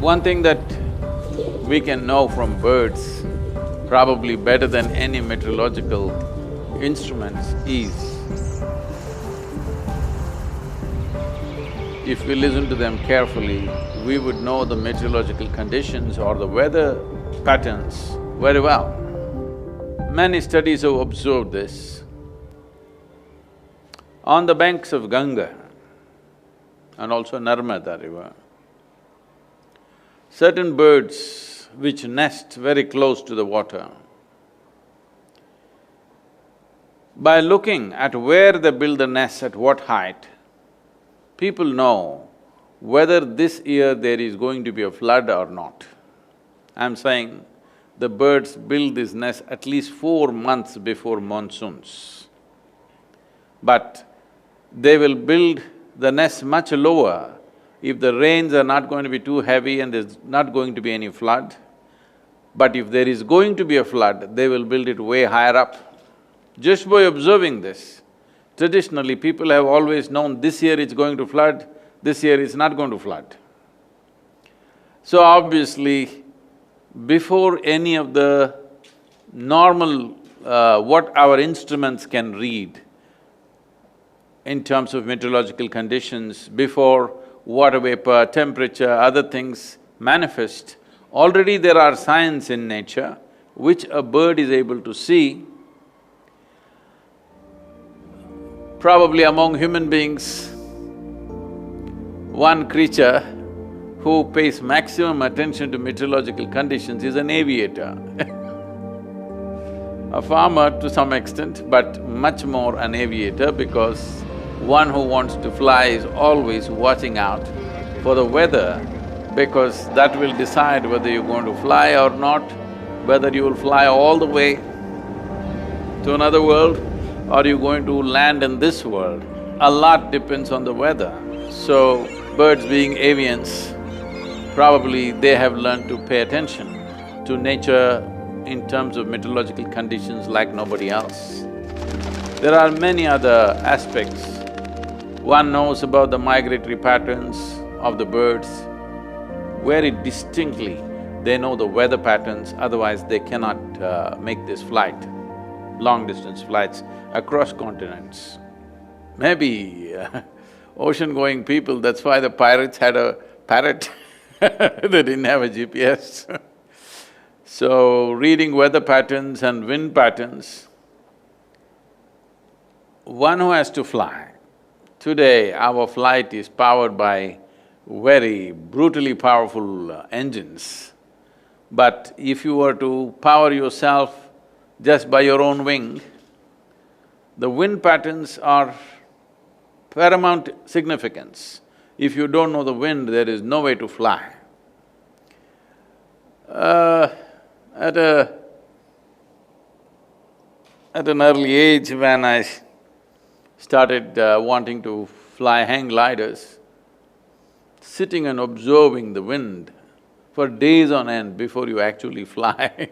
One thing that we can know from birds, probably better than any meteorological instruments, is if we listen to them carefully, we would know the meteorological conditions or the weather patterns very well. Many studies have observed this. On the banks of Ganga and also Narmada river, certain birds which nest very close to the water, by looking at where they build the nest, at what height, people know whether this year there is going to be a flood or not. I'm saying the birds build this nest at least 4 months before monsoons. But they will build the nest much lower if the rains are not going to be too heavy and there's not going to be any flood. But if there is going to be a flood, they will build it way higher up. Just by observing this, traditionally people have always known this year it's going to flood, this year it's not going to flood. So obviously, before any of the normal what our instruments can read in terms of meteorological conditions, before water vapor, temperature, other things manifest, already there are signs in nature which a bird is able to see. Probably among human beings, one creature who pays maximum attention to meteorological conditions is an aviator. A farmer to some extent, but much more an aviator, because one who wants to fly is always watching out for the weather, because that will decide whether you're going to fly or not, whether you will fly all the way to another world or you're going to land in this world. A lot depends on the weather. So, birds being avians, probably they have learned to pay attention to nature in terms of meteorological conditions like nobody else. There are many other aspects. One knows about the migratory patterns of the birds. Very distinctly, they know the weather patterns, otherwise they cannot make this flight, long-distance flights across continents. Maybe ocean-going people, that's why the pirates had a parrot they didn't have a GPS. So, reading weather patterns and wind patterns, one who has to fly. Today, our flight is powered by very brutally powerful engines. But if you were to power yourself just by your own wing, the wind patterns are paramount significance. If you don't know the wind, there is no way to fly. At an early age, when I started wanting to fly hang gliders, sitting and observing the wind for days on end before you actually fly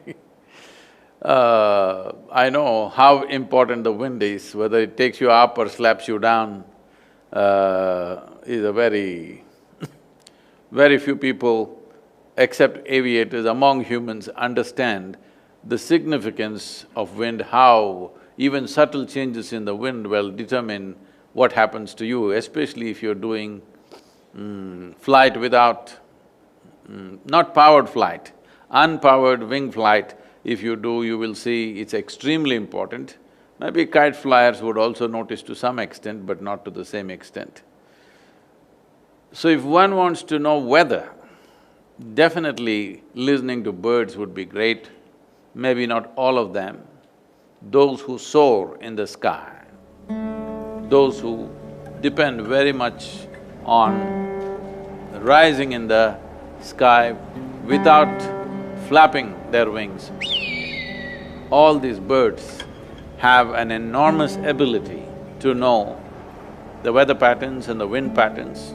I know how important the wind is, whether it takes you up or slaps you down is a very few people, except aviators, among humans understand the significance of wind, how even subtle changes in the wind will determine what happens to you, especially if you're doing flight without… not powered flight, unpowered wing flight. If you do, you will see it's extremely important. Maybe kite flyers would also notice to some extent, but not to the same extent. So if one wants to know weather, definitely listening to birds would be great. Maybe not all of them. Those who soar in the sky, those who depend very much on rising in the sky without flapping their wings. All these birds have an enormous ability to know the weather patterns and the wind patterns.